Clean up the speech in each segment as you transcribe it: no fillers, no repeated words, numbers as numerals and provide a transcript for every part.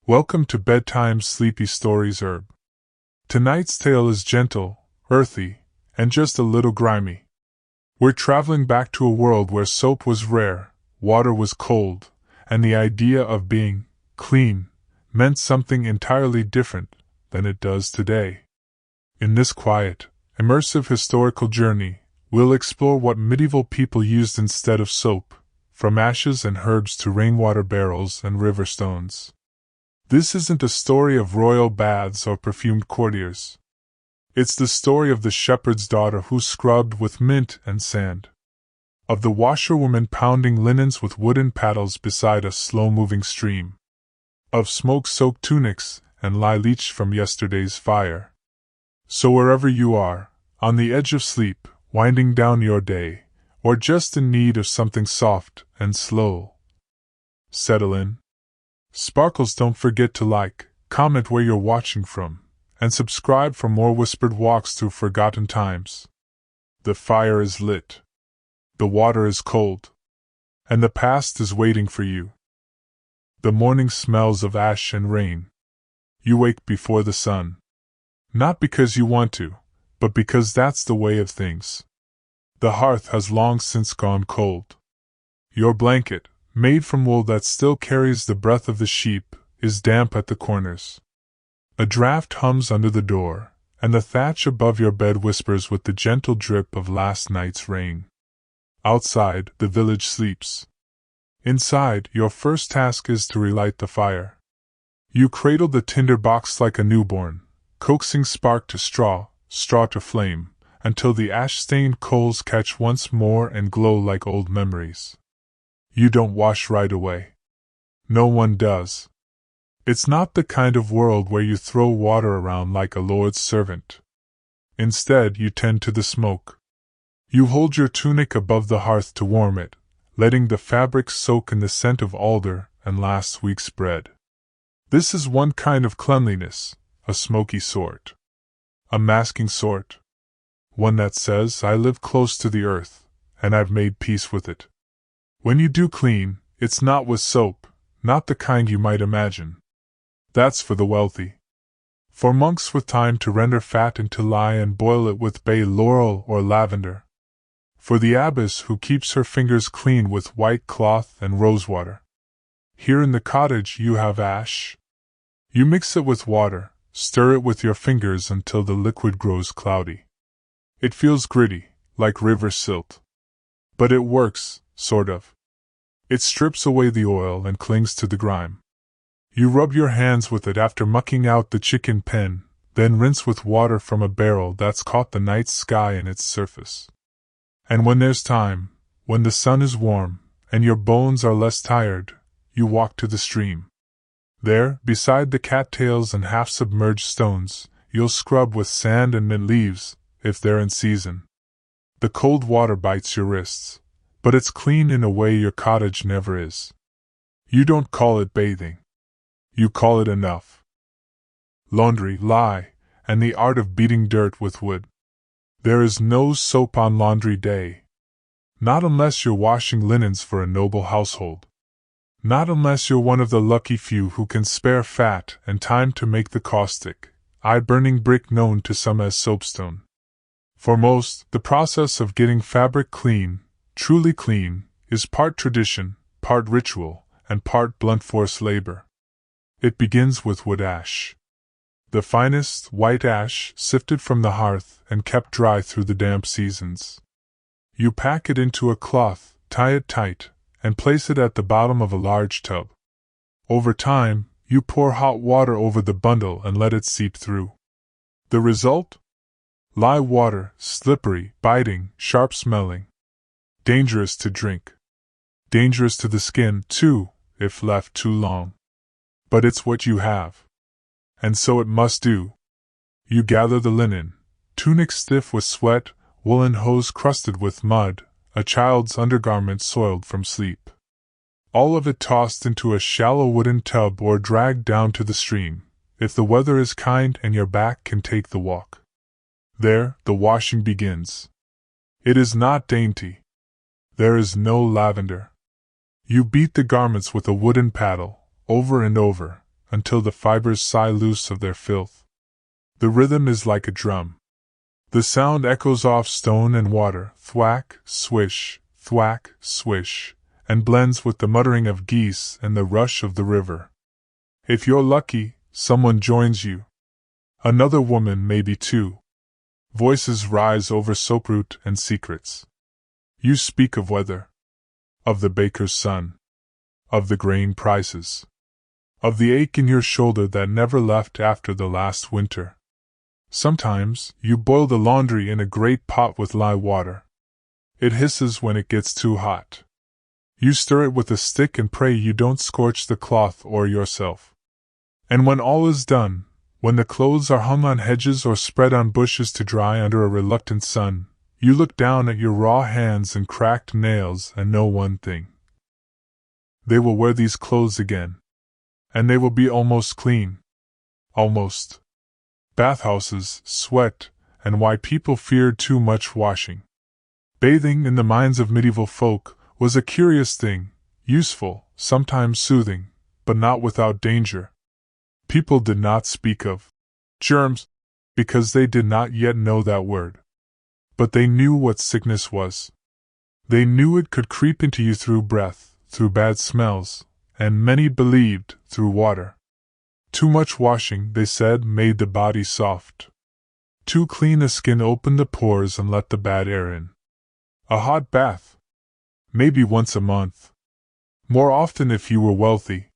Welcome to Bedtime Sleepy Stories Herb. Tonight's tale is gentle, earthy, and just a little grimy. We're traveling back to a world where soap was rare, water was cold, and the idea of being clean meant something entirely different than it does today. In this quiet, immersive historical journey, we'll explore what medieval people used instead of soap, from ashes and herbs to rainwater barrels and river stones. This isn't a story of royal baths or perfumed courtiers. It's the story of the shepherd's daughter who scrubbed with mint and sand, of the washerwoman pounding linens with wooden paddles beside a slow-moving stream, of smoke-soaked tunics and lye leached from yesterday's fire. So wherever you are, on the edge of sleep, winding down your day, or just in need of something soft and slow, settle in. Sparkles, don't forget to like, comment where you're watching from, and subscribe for more whispered walks through forgotten times. The fire is lit. The water is cold. And the past is waiting for you. The morning smells of ash and rain. You wake before the sun. Not because you want to, but because that's the way of things. The hearth has long since gone cold. Your blanket, made from wool that still carries the breath of the sheep, is damp at the corners. A draft hums under the door, and the thatch above your bed whispers with the gentle drip of last night's rain. Outside, the village sleeps. Inside, your first task is to relight the fire. You cradle the tinder box like a newborn, coaxing spark to straw to flame, until the ash-stained coals catch once more and glow like old memories. You don't wash right away. No one does. It's not the kind of world where you throw water around like a lord's servant. Instead, you tend to the smoke. You hold your tunic above the hearth to warm it, letting the fabric soak in the scent of alder and last week's bread. This is one kind of cleanliness, a smoky sort. A masking sort. One that says, I live close to the earth, and I've made peace with it. When you do clean, it's not with soap, not the kind you might imagine. That's for the wealthy. For monks with time to render fat into lye and boil it with bay laurel or lavender. For the abbess who keeps her fingers clean with white cloth and rosewater. Here in the cottage you have ash. You mix it with water, stir it with your fingers until the liquid grows cloudy. It feels gritty, like river silt. But it works, sort of. It strips away the oil and clings to the grime. You rub your hands with it after mucking out the chicken pen, then rinse with water from a barrel that's caught the night sky in its surface. And when there's time, when the sun is warm, and your bones are less tired, you walk to the stream. There, beside the cattails and half-submerged stones, you'll scrub with sand and mint leaves, if they're in season. The cold water bites your wrists, but it's clean in a way your cottage never is. You don't call it bathing. You call it enough. Laundry, lye, and the art of beating dirt with wood. There is no soap on laundry day. Not unless you're washing linens for a noble household. Not unless you're one of the lucky few who can spare fat and time to make the caustic, eye-burning brick known to some as soapstone. For most, the process of getting fabric clean, truly clean, is part tradition, part ritual, and part blunt force labor. It begins with wood ash. The finest, white ash sifted from the hearth and kept dry through the damp seasons. You pack it into a cloth, tie it tight, and place it at the bottom of a large tub. Over time, you pour hot water over the bundle and let it seep through. The result? Lye water, slippery, biting, sharp-smelling. Dangerous to drink. Dangerous to the skin, too, if left too long. But it's what you have. And so it must do. You gather the linen, tunic stiff with sweat, woolen hose crusted with mud, a child's undergarment soiled from sleep. All of it tossed into a shallow wooden tub or dragged down to the stream, if the weather is kind and your back can take the walk. There, the washing begins. It is not dainty. There is no lavender. You beat the garments with a wooden paddle, over and over, until the fibers sigh loose of their filth. The rhythm is like a drum. The sound echoes off stone and water, thwack, swish, thwack, swish, and blends with the muttering of geese and the rush of the river. If you're lucky, someone joins you. Another woman, maybe two. Voices rise over soaproot and secrets. You speak of weather, of the baker's son, of the grain prices, of the ache in your shoulder that never left after the last winter. Sometimes, you boil the laundry in a great pot with lye water. It hisses when it gets too hot. You stir it with a stick and pray you don't scorch the cloth or yourself. And when all is done, when the clothes are hung on hedges or spread on bushes to dry under a reluctant sun, you look down at your raw hands and cracked nails and know one thing. They will wear these clothes again. And they will be almost clean. Almost. Bathhouses, sweat, and why people feared too much washing. Bathing, in the minds of medieval folk, was a curious thing, useful, sometimes soothing, but not without danger. People did not speak of germs, because they did not yet know that word. But they knew what sickness was. They knew it could creep into you through breath, through bad smells, and many believed, through water. Too much washing, they said, made the body soft. Too clean a skin opened the pores and let the bad air in. A hot bath. Maybe once a month. More often if you were wealthy.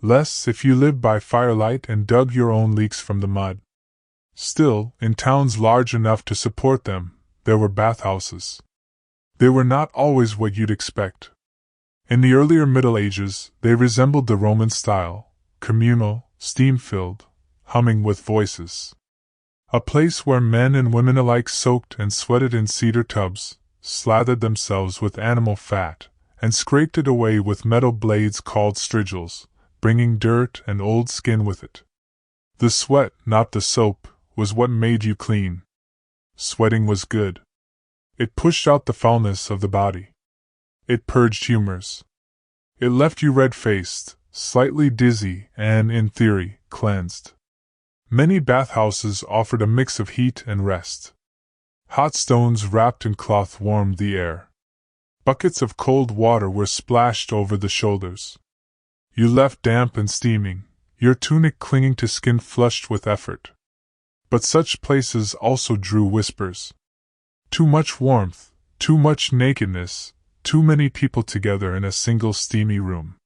Less if you lived by firelight and dug your own leaks from the mud. Still, in towns large enough to support them, there were bathhouses. They were not always what you'd expect. In the earlier Middle Ages, they resembled the Roman style, communal, steam-filled, humming with voices. A place where men and women alike soaked and sweated in cedar tubs, slathered themselves with animal fat, and scraped it away with metal blades called strigils, bringing dirt and old skin with it. The sweat, not the soap, was what made you clean. Sweating was good. It pushed out the foulness of the body. It purged humors. It left you red-faced, slightly dizzy, and, in theory, cleansed. Many bathhouses offered a mix of heat and rest. Hot stones wrapped in cloth warmed the air. Buckets of cold water were splashed over the shoulders. You left damp and steaming, your tunic clinging to skin flushed with effort. But such places also drew whispers. Too much warmth, too much nakedness, too many people together in a single steamy room.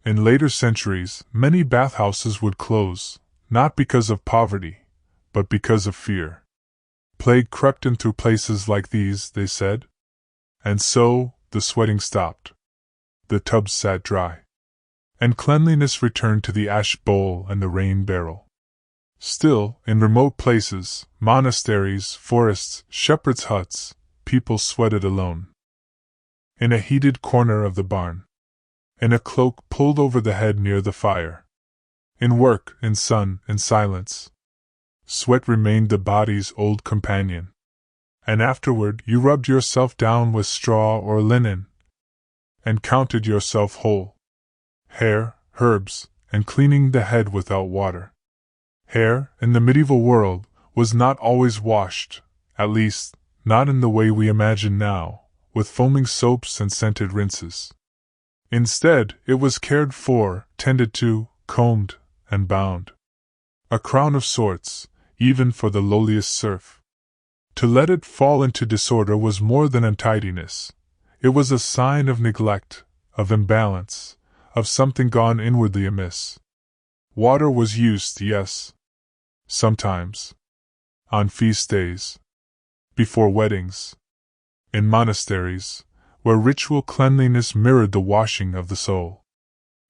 In later centuries, many bathhouses would close, not because of poverty, but because of fear. Plague crept in through places like these, they said. And so, the sweating stopped. The tubs sat dry. And cleanliness returned to the ash bowl and the rain barrel. Still, in remote places, monasteries, forests, shepherds' huts, people sweated alone. In a heated corner of the barn. In a cloak pulled over the head near the fire. In work, in sun, in silence. Sweat remained the body's old companion. And afterward you rubbed yourself down with straw or linen, and counted yourself whole. Hair, herbs, and cleaning the head without water. Hair, in the medieval world, was not always washed, at least, not in the way we imagine now, with foaming soaps and scented rinses. Instead, it was cared for, tended to, combed, and bound. A crown of sorts, even for the lowliest serf. To let it fall into disorder was more than untidiness. It was a sign of neglect, of imbalance, of something gone inwardly amiss. Water was used, yes. Sometimes. On feast days. Before weddings. In monasteries, where ritual cleanliness mirrored the washing of the soul.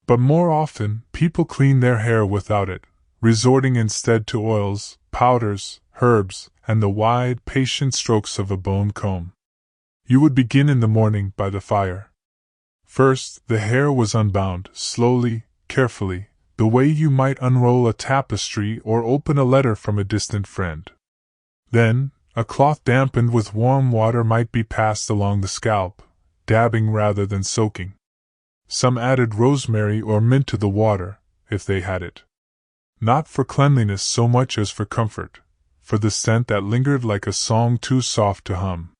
But more often, people cleaned their hair without it, resorting instead to oils, powders, herbs, and the wide, patient strokes of a bone comb. You would begin in the morning by the fire. First, the hair was unbound, slowly, carefully, the way you might unroll a tapestry or open a letter from a distant friend. Then, a cloth dampened with warm water might be passed along the scalp, dabbing rather than soaking. Some added rosemary or mint to the water, if they had it. Not for cleanliness so much as for comfort, for the scent that lingered like a song too soft to hum.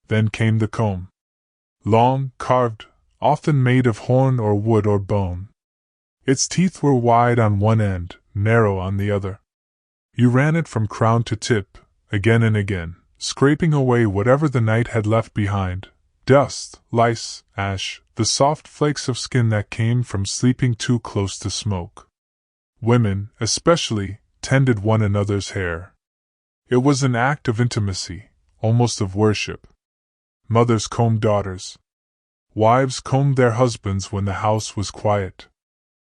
Then came the comb. Long, carved, often made of horn or wood or bone. Its teeth were wide on one end, narrow on the other. You ran it from crown to tip, again and again, scraping away whatever the night had left behind, dust, lice, ash, the soft flakes of skin that came from sleeping too close to smoke. Women, especially, tended one another's hair. It was an act of intimacy, almost of worship. Mothers combed daughters. Wives combed their husbands when the house was quiet.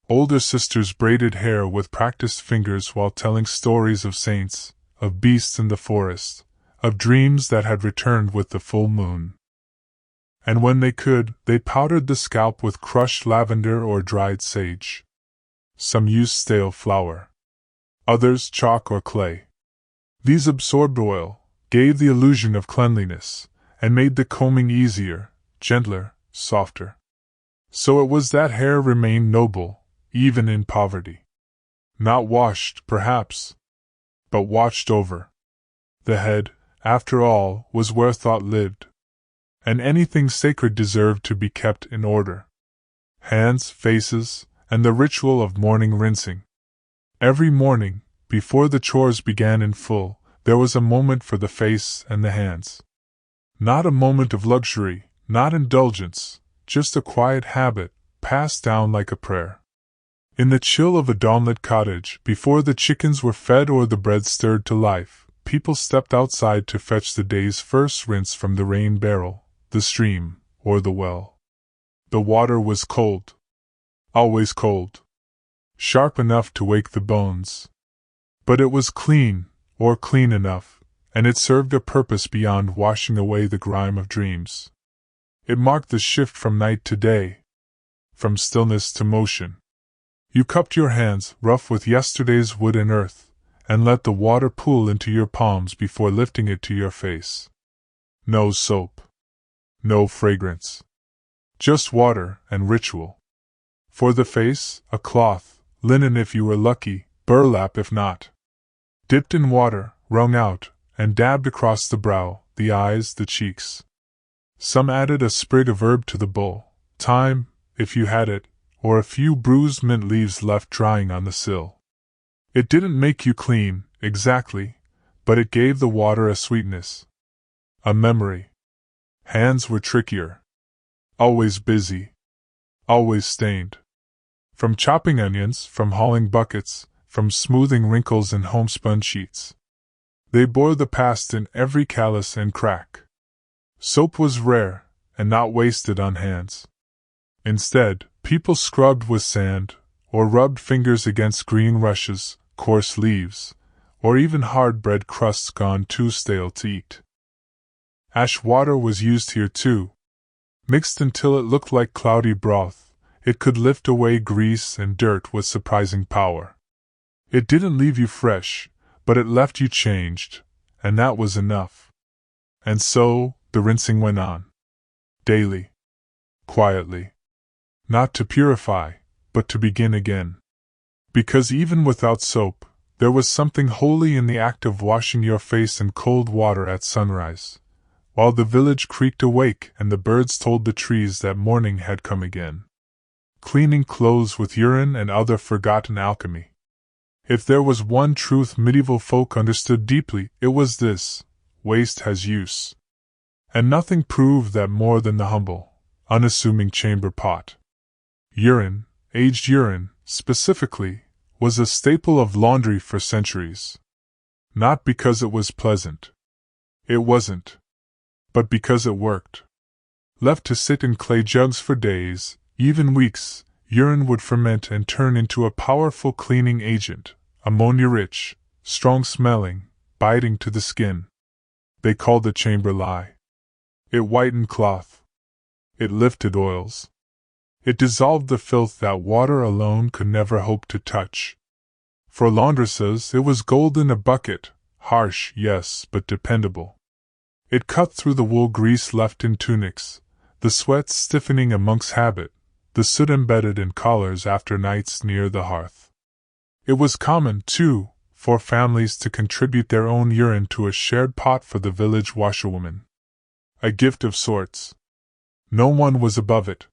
Older sisters braided hair with practiced fingers while telling stories of saints, of beasts in the forest, of dreams that had returned with the full moon. And when they could, they powdered the scalp with crushed lavender or dried sage. Some used stale flour. Others chalk or clay. These absorbed oil, gave the illusion of cleanliness, and made the combing easier, gentler, softer. So it was that hair remained noble, even in poverty. Not washed, perhaps, but watched over. The head, after all, was where thought lived. And anything sacred deserved to be kept in order. Hands, faces, and the ritual of morning rinsing. Every morning, before the chores began in full, there was a moment for the face and the hands. Not a moment of luxury, not indulgence, just a quiet habit, passed down like a prayer. In the chill of a dawnlit cottage, before the chickens were fed or the bread stirred to life, people stepped outside to fetch the day's first rinse from the rain barrel, the stream, or the well. The water was cold. Always cold. Sharp enough to wake the bones. But it was clean, or clean enough, and it served a purpose beyond washing away the grime of dreams. It marked the shift from night to day, from stillness to motion. You cupped your hands, rough with yesterday's wood and earth, and let the water pool into your palms before lifting it to your face. No soap. No fragrance. Just water and ritual. For the face, a cloth, linen if you were lucky, burlap if not. Dipped in water, wrung out, and dabbed across the brow, the eyes, the cheeks. Some added a sprig of herb to the bowl, thyme, if you had it, or a few bruised mint leaves left drying on the sill. It didn't make you clean, exactly, but it gave the water a sweetness. A memory. Hands were trickier. Always busy. Always stained. From chopping onions, from hauling buckets, from smoothing wrinkles in homespun sheets. They bore the past in every callus and crack. Soap was rare, and not wasted on hands. Instead, people scrubbed with sand, or rubbed fingers against green rushes, coarse leaves, or even hard bread crusts gone too stale to eat. Ash water was used here too. Mixed until it looked like cloudy broth, it could lift away grease and dirt with surprising power. It didn't leave you fresh, but it left you changed, and that was enough. And so, the rinsing went on. Daily. Quietly. Not to purify, but to begin again. Because even without soap, there was something holy in the act of washing your face in cold water at sunrise, while the village creaked awake and the birds told the trees that morning had come again. Cleaning clothes with urine and other forgotten alchemy. If there was one truth medieval folk understood deeply, it was this: waste has use. And nothing proved that more than the humble, unassuming chamber pot. Urine, aged urine, specifically, was a staple of laundry for centuries. Not because it was pleasant. It wasn't. But because it worked. Left to sit in clay jugs for days, even weeks, urine would ferment and turn into a powerful cleaning agent, ammonia-rich, strong-smelling, biting to the skin. They called the chamber lye. It whitened cloth. It lifted oils. It dissolved the filth that water alone could never hope to touch. For laundresses, it was gold in a bucket, harsh, yes, but dependable. It cut through the wool grease left in tunics, the sweat stiffening a monk's habit, the soot embedded in collars after nights near the hearth. It was common, too, for families to contribute their own urine to a shared pot for the village washerwoman. A gift of sorts. No one was above it.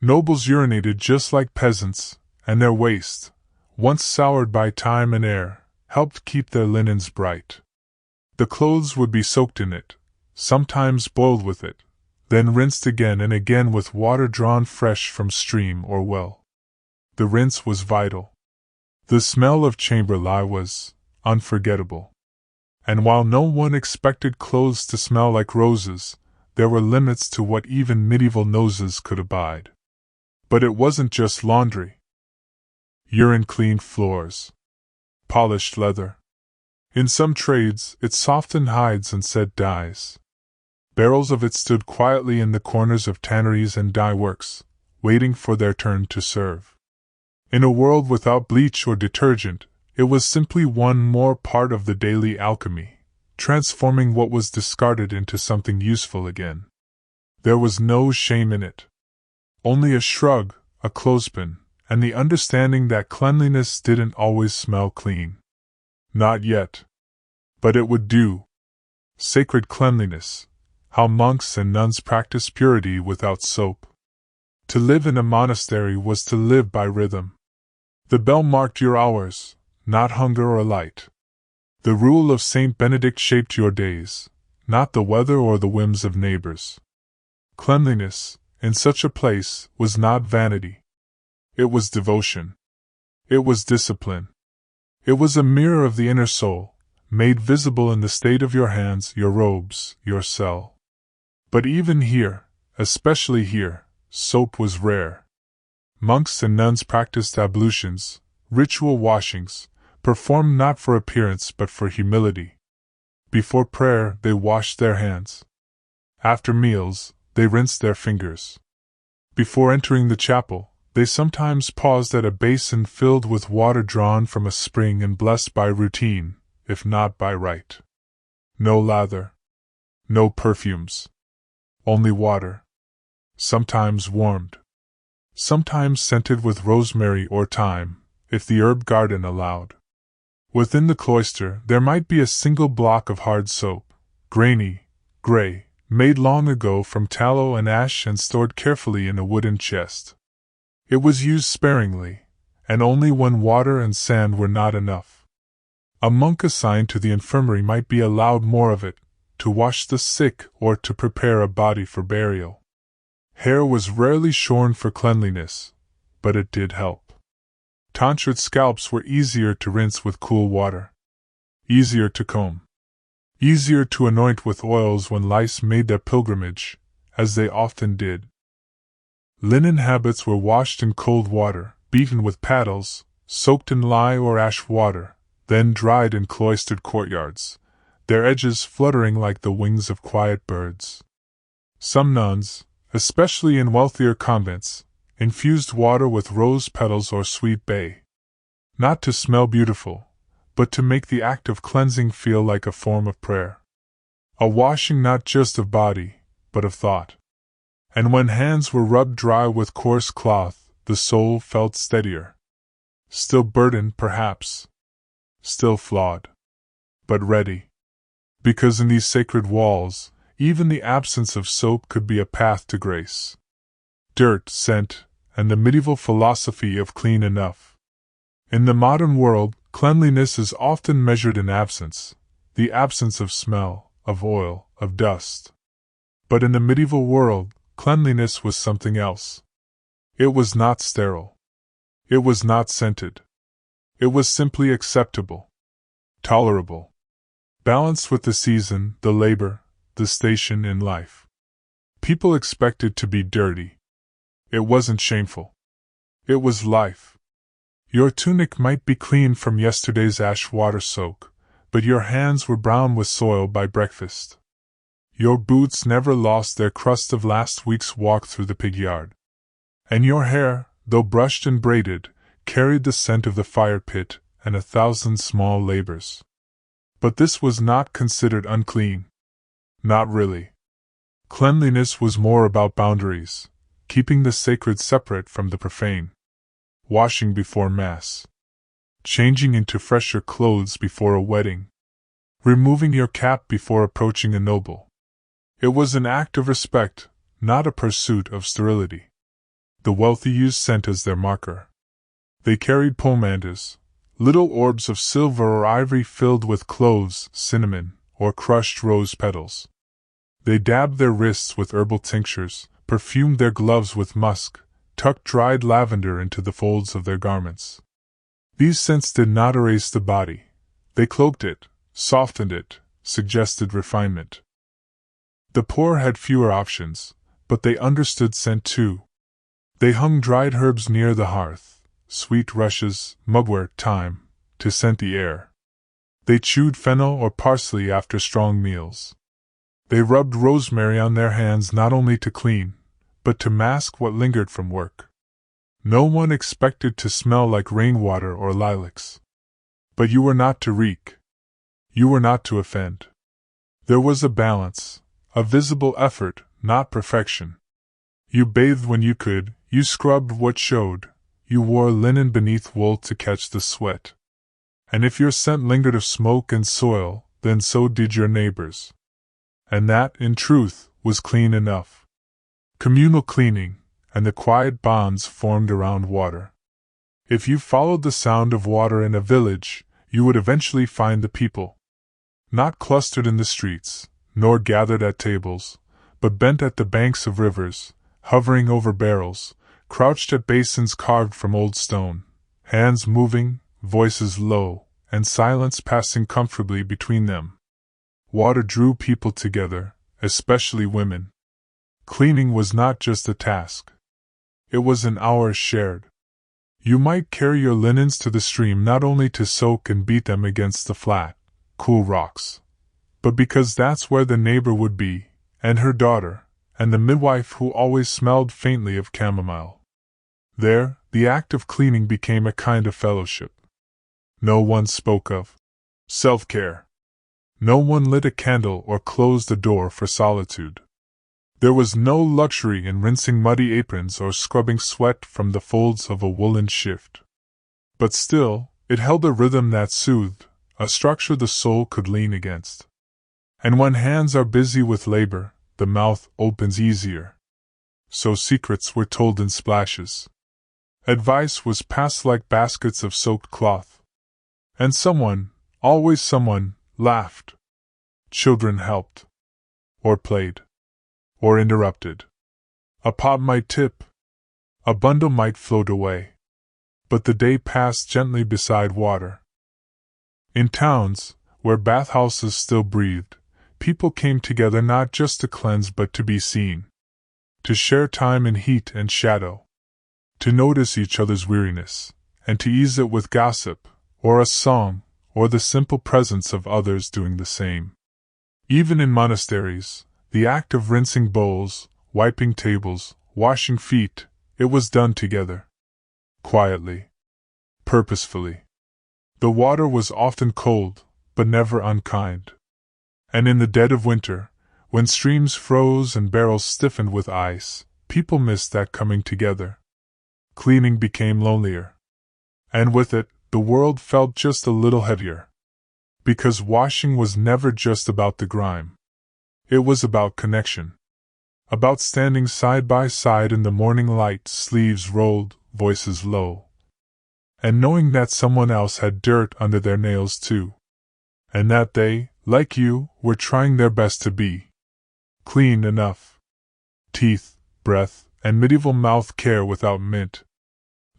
Nobles urinated just like peasants, and their waste, once soured by time and air, helped keep their linens bright. The clothes would be soaked in it, sometimes boiled with it, then rinsed again and again with water drawn fresh from stream or well. The rinse was vital. The smell of chamber lye was unforgettable. And while no one expected clothes to smell like roses, there were limits to what even medieval noses could abide. But it wasn't just laundry. Urine cleaned floors. Polished leather. In some trades, it softened hides and set dyes. Barrels of it stood quietly in the corners of tanneries and dye works, waiting for their turn to serve. In a world without bleach or detergent, it was simply one more part of the daily alchemy, transforming what was discarded into something useful again. There was no shame in it. Only a shrug, a clothespin, and the understanding that cleanliness didn't always smell clean. Not yet. But it would do. Sacred cleanliness. How monks and nuns practiced purity without soap. To live in a monastery was to live by rhythm. The bell marked your hours, not hunger or light. The rule of Saint Benedict shaped your days, not the weather or the whims of neighbors. Cleanliness, in such a place, was not vanity. It was devotion. It was discipline. It was a mirror of the inner soul, made visible in the state of your hands, your robes, your cell. But even here, especially here, soap was rare. Monks and nuns practiced ablutions, ritual washings, performed not for appearance but for humility. Before prayer, they washed their hands. After meals, they rinsed their fingers. Before entering the chapel, they sometimes paused at a basin filled with water drawn from a spring and blessed by routine, if not by rite. No lather. No perfumes. Only water. Sometimes warmed. Sometimes scented with rosemary or thyme, if the herb garden allowed. Within the cloister there might be a single block of hard soap, grainy, gray, made long ago from tallow and ash and stored carefully in a wooden chest. It was used sparingly, and only when water and sand were not enough. A monk assigned to the infirmary might be allowed more of it, to wash the sick or to prepare a body for burial. Hair was rarely shorn for cleanliness, but it did help. Tonsured scalps were easier to rinse with cool water. Easier to comb. Easier to anoint with oils when lice made their pilgrimage, as they often did. Linen habits were washed in cold water, beaten with paddles, soaked in lye or ash water, then dried in cloistered courtyards, their edges fluttering like the wings of quiet birds. Some nuns, especially in wealthier convents, infused water with rose petals or sweet bay. Not to smell beautiful, but to make the act of cleansing feel like a form of prayer. A washing not just of body, but of thought. And when hands were rubbed dry with coarse cloth, the soul felt steadier. Still burdened, perhaps. Still flawed. But ready. Because in these sacred walls, even the absence of soap could be a path to grace. Dirt, scent, and the medieval philosophy of clean enough. In the modern world, cleanliness is often measured in absence, the absence of smell, of oil, of dust. But in the medieval world, cleanliness was something else. It was not sterile. It was not scented. It was simply acceptable. Tolerable. Balanced with the season, the labor, the station in life. People expected to be dirty. It wasn't shameful. It was life. Your tunic might be clean from yesterday's ash water soak, but your hands were brown with soil by breakfast. Your boots never lost their crust of last week's walk through the pig yard. And your hair, though brushed and braided, carried the scent of the fire pit and 1,000 small labors. But this was not considered unclean. Not really. Cleanliness was more about boundaries, keeping the sacred separate from the profane. Washing before Mass. changing into fresher clothes before a wedding, removing your cap before approaching a noble. It was an act of respect, not a pursuit of sterility. The wealthy used scent as their marker. They carried pomanders, little orbs of silver or ivory filled with cloves, cinnamon, or crushed rose petals. They dabbed their wrists with herbal tinctures, perfumed their gloves with musk, tucked dried lavender into the folds of their garments. These scents did not erase the body. They cloaked it, softened it, suggested refinement. The poor had fewer options, but they understood scent too. They hung dried herbs near the hearth, sweet rushes, mugwort, thyme, to scent the air. They chewed fennel or parsley after strong meals. They rubbed rosemary on their hands not only to clean, but to mask what lingered from work. No one expected to smell like rainwater or lilacs. But you were not to reek. You were not to offend. There was a balance, a visible effort, not perfection. You bathed when you could, you scrubbed what showed, you wore linen beneath wool to catch the sweat. And if your scent lingered of smoke and soil, then so did your neighbors. And that, in truth, was clean enough. Communal cleaning, and the quiet bonds formed around water. If you followed the sound of water in a village, you would eventually find the people. Not clustered in the streets, nor gathered at tables, but bent at the banks of rivers, hovering over barrels, crouched at basins carved from old stone, hands moving, voices low, and silence passing comfortably between them. Water drew people together, especially women. Cleaning was not just a task. It was an hour shared. You might carry your linens to the stream not only to soak and beat them against the flat, cool rocks, but because that's where the neighbor would be, and her daughter, and the midwife who always smelled faintly of chamomile. There, the act of cleaning became a kind of fellowship. No one spoke of self-care. No one lit a candle or closed a door for solitude. There was no luxury in rinsing muddy aprons or scrubbing sweat from the folds of a woolen shift. But still, it held a rhythm that soothed, a structure the soul could lean against. And when hands are busy with labor, the mouth opens easier. So secrets were told in splashes. Advice was passed like baskets of soaked cloth. And someone, always someone, laughed. Children helped. Or played. Or interrupted. A pot might tip. A bundle might float away. But the day passed gently beside water. In towns, where bathhouses still breathed, people came together not just to cleanse but to be seen. To share time in heat and shadow. To notice each other's weariness, and to ease it with gossip, or a song, or the simple presence of others doing the same. Even in monasteries, the act of rinsing bowls, wiping tables, washing feet, it was done together. Quietly. Purposefully. The water was often cold, but never unkind. And in the dead of winter, when streams froze and barrels stiffened with ice, people missed that coming together. Cleaning became lonelier. And with it, the world felt just a little heavier. Because washing was never just about the grime. It was about connection. About standing side by side in the morning light, sleeves rolled, voices low. And knowing that someone else had dirt under their nails too. And that they, like you, were trying their best to be clean enough. Teeth, breath, and medieval mouth care without mint.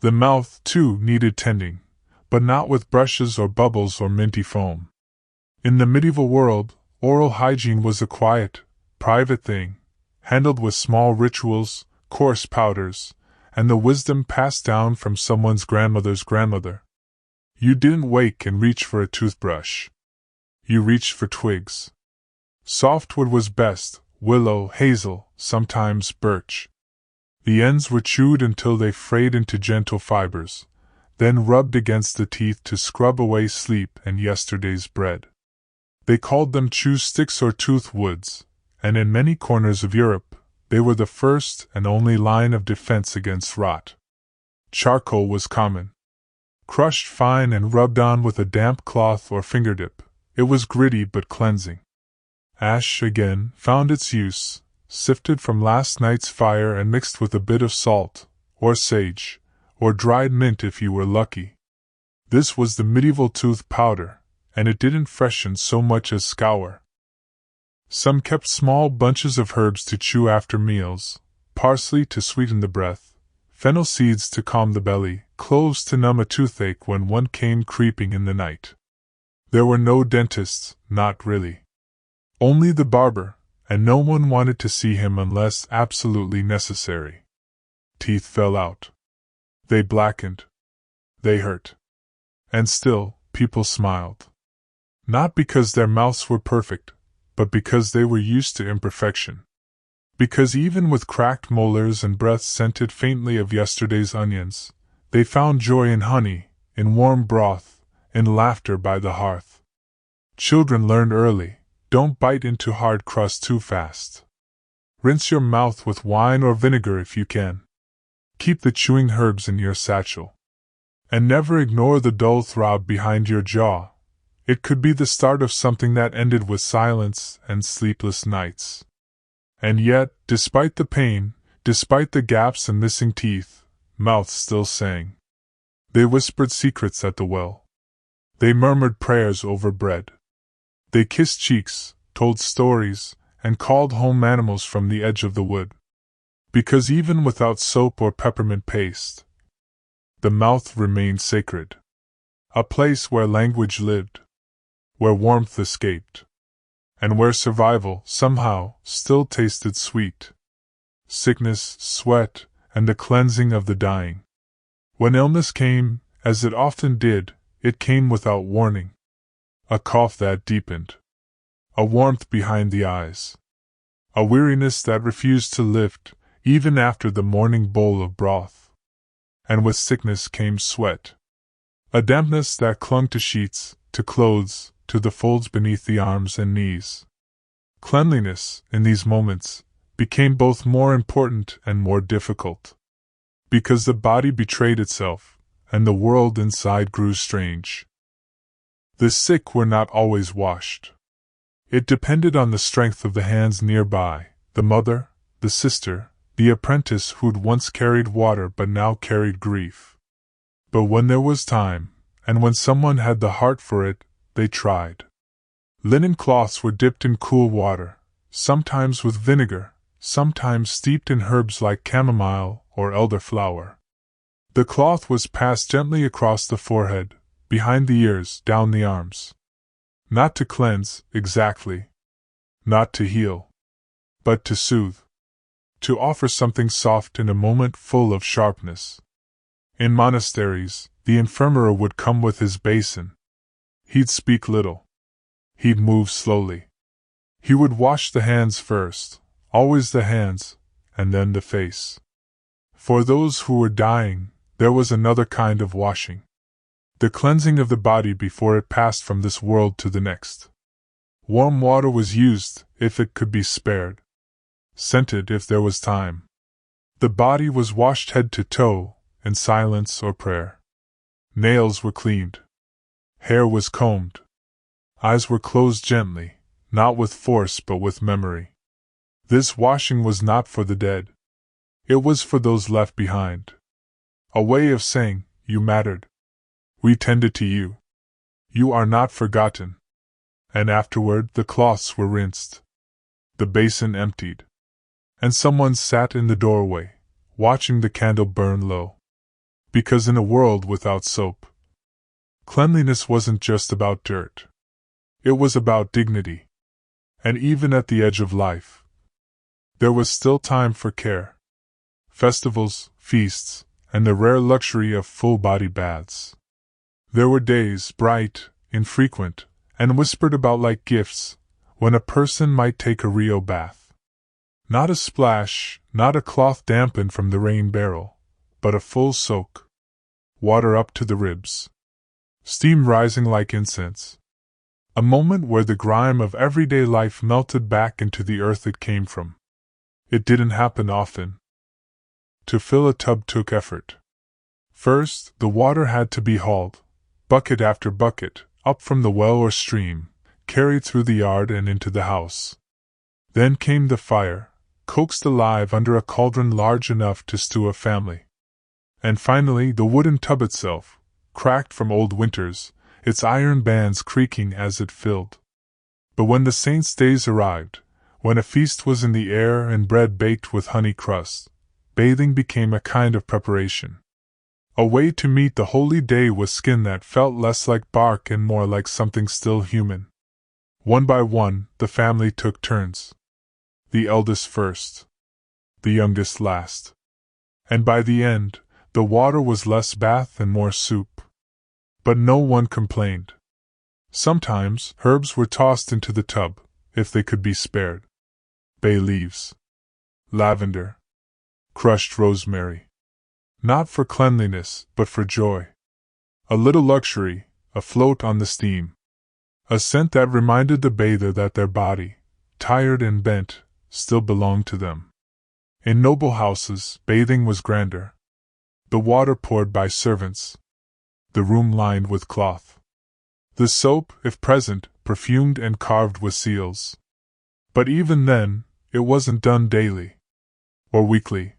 The mouth, too, needed tending, but not with brushes or bubbles or minty foam. In the medieval world, oral hygiene was a quiet, private thing, handled with small rituals, coarse powders, and the wisdom passed down from someone's grandmother's grandmother. You didn't wake and reach for a toothbrush. You reached for twigs. Softwood was best, willow, hazel, sometimes birch. The ends were chewed until they frayed into gentle fibers, then rubbed against the teeth to scrub away sleep and yesterday's bread. They called them chew sticks or tooth woods, and in many corners of Europe, they were the first and only line of defense against rot. Charcoal was common. crushed fine and rubbed on with a damp cloth or fingertip. It was gritty but cleansing. Ash, again, found its use, sifted from last night's fire and mixed with a bit of salt, or sage, or dried mint if you were lucky. This was the medieval tooth powder, and it didn't freshen so much as scour. Some kept small bunches of herbs to chew after meals, parsley to sweeten the breath, fennel seeds to calm the belly, cloves to numb a toothache when one came creeping in the night. There were no dentists, not really. Only the barber, and no one wanted to see him unless absolutely necessary. Teeth fell out. They blackened. They hurt. And still, people smiled. Not because their mouths were perfect, but because they were used to imperfection. Because even with cracked molars and breath scented faintly of yesterday's onions, they found joy in honey, in warm broth, in laughter by the hearth. Children learned early, don't bite into hard crust too fast. Rinse your mouth with wine or vinegar if you can. Keep the chewing herbs in your satchel. And never ignore the dull throb behind your jaw. It could be the start of something that ended with silence and sleepless nights. And yet, despite the pain, despite the gaps and missing teeth, mouths still sang. They whispered secrets at the well. They murmured prayers over bread. They kissed cheeks, told stories, and called home animals from the edge of the wood. Because even without soap or peppermint paste, the mouth remained sacred. A place where language lived, where warmth escaped, and where survival, somehow, still tasted sweet. Sickness, sweat, and the cleansing of the dying. When illness came, as it often did, it came without warning. A cough that deepened. A warmth behind the eyes. A weariness that refused to lift, even after the morning bowl of broth. And with sickness came sweat. A dampness that clung to sheets, to clothes, to the folds beneath the arms and knees. Cleanliness, in these moments, became both more important and more difficult. Because the body betrayed itself, and the world inside grew strange. The sick were not always washed. It depended on the strength of the hands nearby, the mother, the sister, the apprentice who'd once carried water but now carried grief. But when there was time, and when someone had the heart for it, they tried. Linen cloths were dipped in cool water, sometimes with vinegar, sometimes steeped in herbs like chamomile or elderflower. The cloth was passed gently across the forehead, behind the ears, down the arms. Not to cleanse, exactly. Not to heal. But to soothe. To offer something soft in a moment full of sharpness. In monasteries, the infirmary would come with his basin. He'd speak little. He'd move slowly. He would wash the hands first, always the hands, and then the face. For those who were dying, there was another kind of washing. The cleansing of the body before it passed from this world to the next. Warm water was used, if it could be spared. Scented if there was time. The body was washed head to toe, in silence or prayer. Nails were cleaned. Hair was combed. Eyes were closed gently, not with force but with memory. This washing was not for the dead. It was for those left behind. A way of saying, you mattered. We tended to you. You are not forgotten. And afterward the cloths were rinsed. The basin emptied. And someone sat in the doorway, watching the candle burn low. Because in a world without soap, cleanliness wasn't just about dirt. It was about dignity. And even at the edge of life, there was still time for care. Festivals, feasts, and the rare luxury of full-body baths. There were days, bright, infrequent, and whispered about like gifts, when a person might take a Rio bath. Not a splash, not a cloth dampened from the rain barrel, but a full soak. Water up to the ribs. Steam rising like incense. A moment where the grime of everyday life melted back into the earth it came from. It didn't happen often. To fill a tub took effort. First, the water had to be hauled, bucket after bucket, up from the well or stream, carried through the yard and into the house. Then came the fire, coaxed alive under a cauldron large enough to stew a family. And finally the wooden tub itself, cracked from old winters, its iron bands creaking as it filled. But when the saints' days arrived, when a feast was in the air and bread baked with honey crust, bathing became a kind of preparation. A way to meet the holy day with skin that felt less like bark and more like something still human. One by one, the family took turns. The eldest first, the youngest last. And by the end, the water was less bath and more soup. But no one complained. Sometimes, herbs were tossed into the tub, if they could be spared. Bay leaves, lavender, crushed rosemary. Not for cleanliness, but for joy. A little luxury, afloat on the steam. A scent that reminded the bather that their body, tired and bent, still belonged to them. In noble houses, bathing was grander. The water poured by servants. The room lined with cloth. The soap, if present, perfumed and carved with seals. But even then, it wasn't done daily. Or weekly.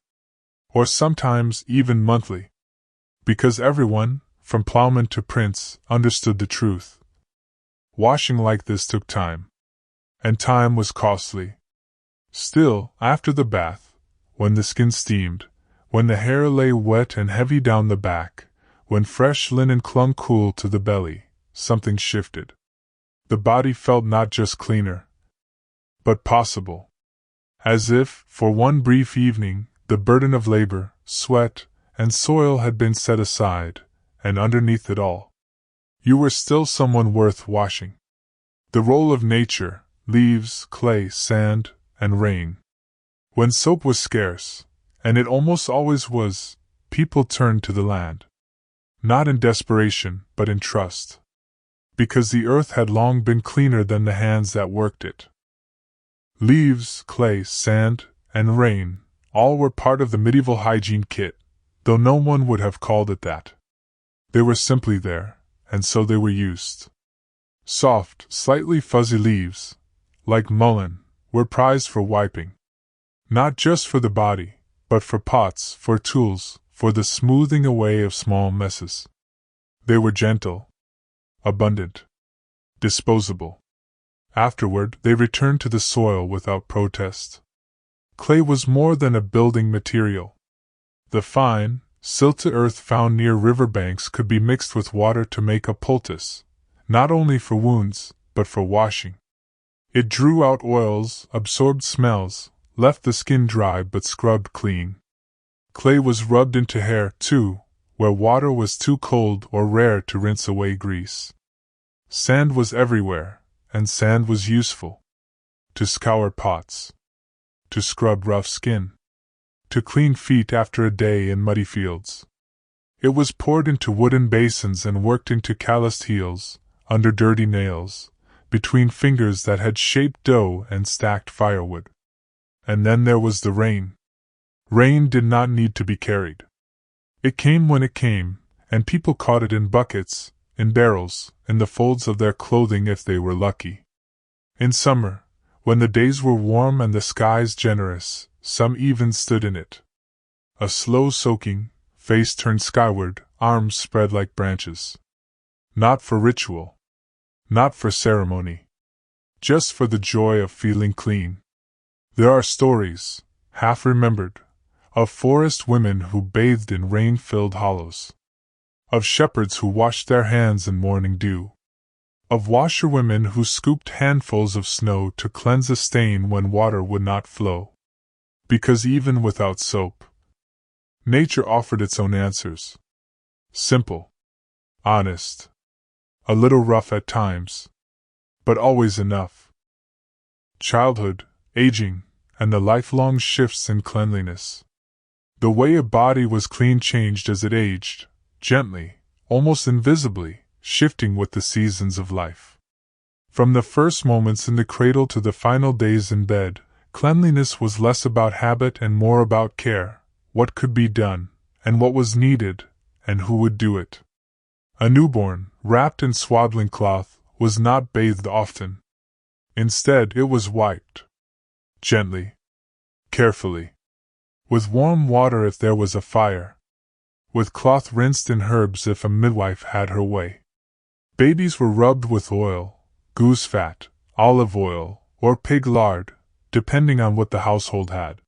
Or sometimes even monthly. Because everyone, from plowman to prince, understood the truth. Washing like this took time. And time was costly. Still, after the bath, when the skin steamed, when the hair lay wet and heavy down the back, when fresh linen clung cool to the belly, something shifted. The body felt not just cleaner, but possible. As if, for one brief evening, the burden of labor, sweat, and soil had been set aside, and underneath it all, you were still someone worth washing. The role of nature, leaves, clay, sand, and rain. When soap was scarce, and it almost always was, people turned to the land. Not in desperation, but in trust. Because the earth had long been cleaner than the hands that worked it. Leaves, clay, sand, and rain, all were part of the medieval hygiene kit, though no one would have called it that. They were simply there, and so they were used. Soft, slightly fuzzy leaves, like mullein, were prized for wiping. Not just for the body, but for pots, for tools, for the smoothing away of small messes. They were gentle, abundant, disposable. Afterward, they returned to the soil without protest. Clay was more than a building material. The fine, silted earth found near river banks could be mixed with water to make a poultice, not only for wounds, but for washing. It drew out oils, absorbed smells, left the skin dry but scrubbed clean. Clay was rubbed into hair, too, where water was too cold or rare to rinse away grease. Sand was everywhere, and sand was useful. To scour pots. To scrub rough skin. To clean feet after a day in muddy fields. It was poured into wooden basins and worked into calloused heels, under dirty nails, between fingers that had shaped dough and stacked firewood. And then there was the rain. Rain did not need to be carried. It came when it came, and people caught it in buckets, in barrels, in the folds of their clothing if they were lucky. In summer, when the days were warm and the skies generous, some even stood in it. A slow soaking, face turned skyward, arms spread like branches. Not for ritual. Not for ceremony. Just for the joy of feeling clean. There are stories, half remembered, of forest women who bathed in rain-filled hollows. Of shepherds who washed their hands in morning dew. Of washerwomen who scooped handfuls of snow to cleanse a stain when water would not flow. Because even without soap, nature offered its own answers. Simple. Honest. A little rough at times. But always enough. Childhood, aging, and the lifelong shifts in cleanliness. The way a body was clean changed as it aged, gently, almost invisibly, shifting with the seasons of life. From the first moments in the cradle to the final days in bed, cleanliness was less about habit and more about care, what could be done, and what was needed, and who would do it. A newborn, wrapped in swaddling cloth, was not bathed often. Instead, it was wiped. Gently. Carefully. With warm water if there was a fire. With cloth rinsed in herbs if a midwife had her way. Babies were rubbed with oil, goose fat, olive oil, or pig lard, depending on what the household had.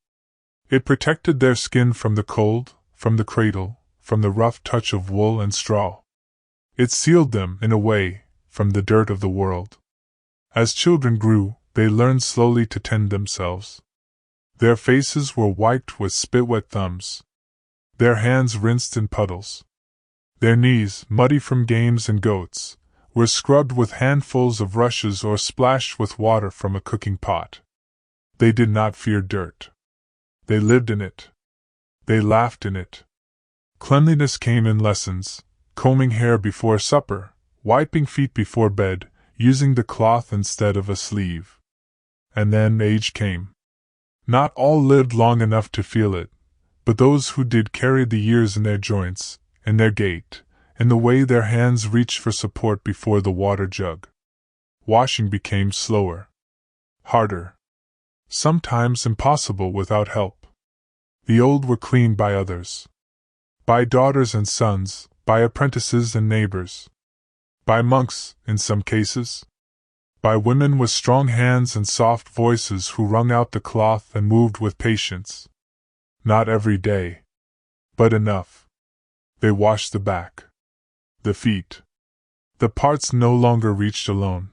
It protected their skin from the cold, from the cradle, from the rough touch of wool and straw. It sealed them, in a way, from the dirt of the world. As children grew, they learned slowly to tend themselves. Their faces were wiped with spit-wet thumbs. Their hands rinsed in puddles. Their knees, muddy from games and goats, were scrubbed with handfuls of rushes or splashed with water from a cooking pot. They did not fear dirt. They lived in it. They laughed in it. Cleanliness came in lessons, combing hair before supper, wiping feet before bed, using the cloth instead of a sleeve. And then age came. Not all lived long enough to feel it, but those who did carried the years in their joints, in their gait, in the way their hands reached for support before the water jug. Washing became slower. Harder. Sometimes impossible without help. The old were cleaned by others. By daughters and sons, by apprentices and neighbors. By monks, in some cases. By women with strong hands and soft voices who wrung out the cloth and moved with patience. Not every day. But enough. They washed the back. The feet. The parts no longer reached alone.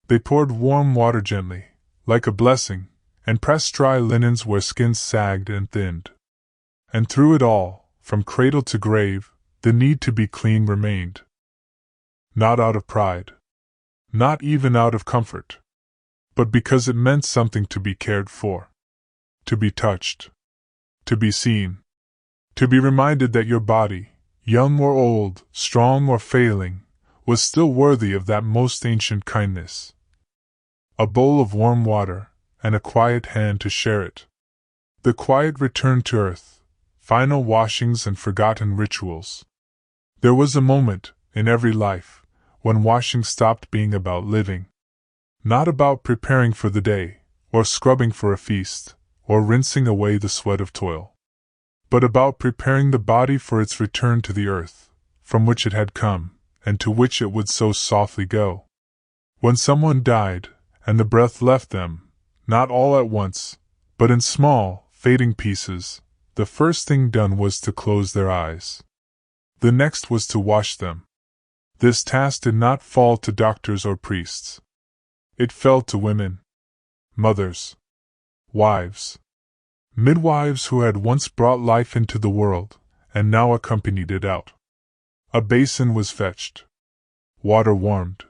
They poured warm water gently, like a blessing, and pressed dry linens where skins sagged and thinned. And through it all, from cradle to grave, the need to be clean remained. Not out of pride. Not even out of comfort. But because it meant something to be cared for. To be touched. To be seen. To be reminded that your body, young or old, strong or failing, was still worthy of that most ancient kindness. A bowl of warm water, and a quiet hand to share it. The quiet return to earth, final washings and forgotten rituals. There was a moment, in every life, when washing stopped being about living. Not about preparing for the day, or scrubbing for a feast, or rinsing away the sweat of toil. But about preparing the body for its return to the earth, from which it had come, and to which it would so softly go. When someone died, and the breath left them, not all at once, but in small, fading pieces, the first thing done was to close their eyes. The next was to wash them. This task did not fall to doctors or priests. It fell to women, mothers, wives, midwives who had once brought life into the world, and now accompanied it out. A basin was fetched. Water warmed.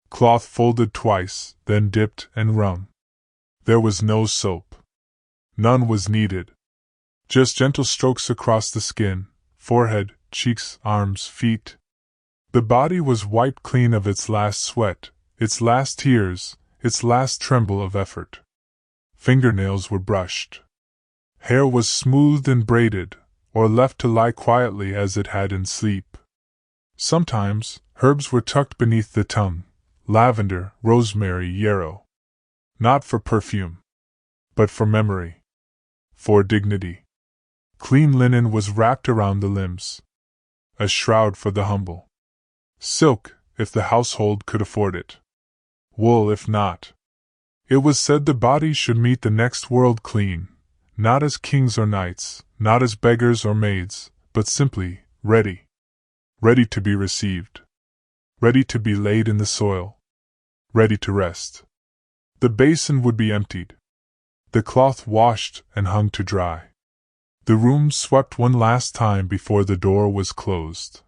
Cloth folded twice, then dipped and wrung. There was no soap. None was needed. Just gentle strokes across the skin, forehead, cheeks, arms, feet. The body was wiped clean of its last sweat, its last tears, its last tremble of effort. Fingernails were brushed. Hair was smoothed and braided, or left to lie quietly as it had in sleep. Sometimes, herbs were tucked beneath the tongue, lavender, rosemary, yarrow. Not for perfume, but for memory. For dignity. Clean linen was wrapped around the limbs. A shroud for the humble. Silk, if the household could afford it. Wool if not. It was said the body should meet the next world clean, not as kings or knights, not as beggars or maids, but simply, ready. Ready to be received. Ready to be laid in the soil. Ready to rest. The basin would be emptied. The cloth washed and hung to dry. The room swept one last time before the door was closed.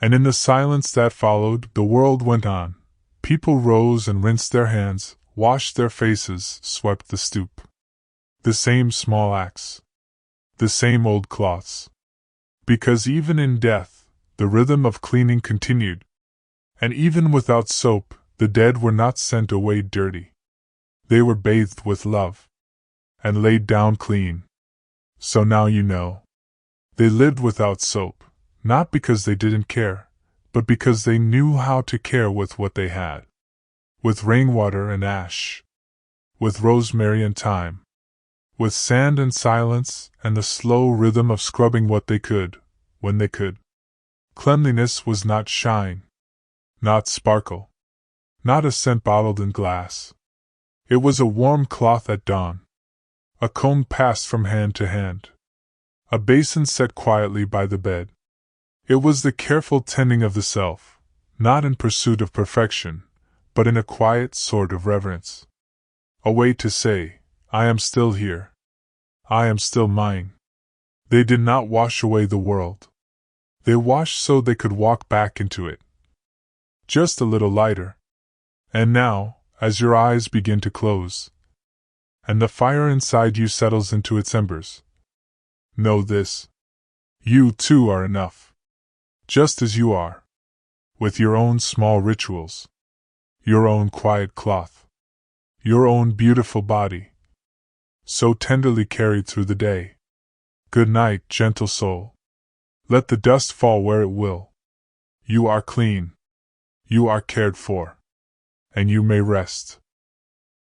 And in the silence that followed, the world went on. People rose and rinsed their hands, washed their faces, swept the stoop. The same small acts. The same old cloths. Because even in death, the rhythm of cleaning continued. And even without soap, the dead were not sent away dirty. They were bathed with love. And laid down clean. So now you know. They lived without soap, not because they didn't care, but because they knew how to care with what they had. With rainwater and ash. With rosemary and thyme. With sand and silence and the slow rhythm of scrubbing what they could, when they could. Cleanliness was not shine. Not sparkle. Not a scent bottled in glass. It was a warm cloth at dawn. A comb passed from hand to hand. A basin set quietly by the bed. It was the careful tending of the self, not in pursuit of perfection, but in a quiet sort of reverence. A way to say, I am still here. I am still mine. They did not wash away the world. They washed so they could walk back into it. Just a little lighter. And now, as your eyes begin to close, and the fire inside you settles into its embers, know this. You too are enough. Just as you are. With your own small rituals. Your own quiet cloth. Your own beautiful body. So tenderly carried through the day. Good night, gentle soul. Let the dust fall where it will. You are clean. You are cared for. And you may rest.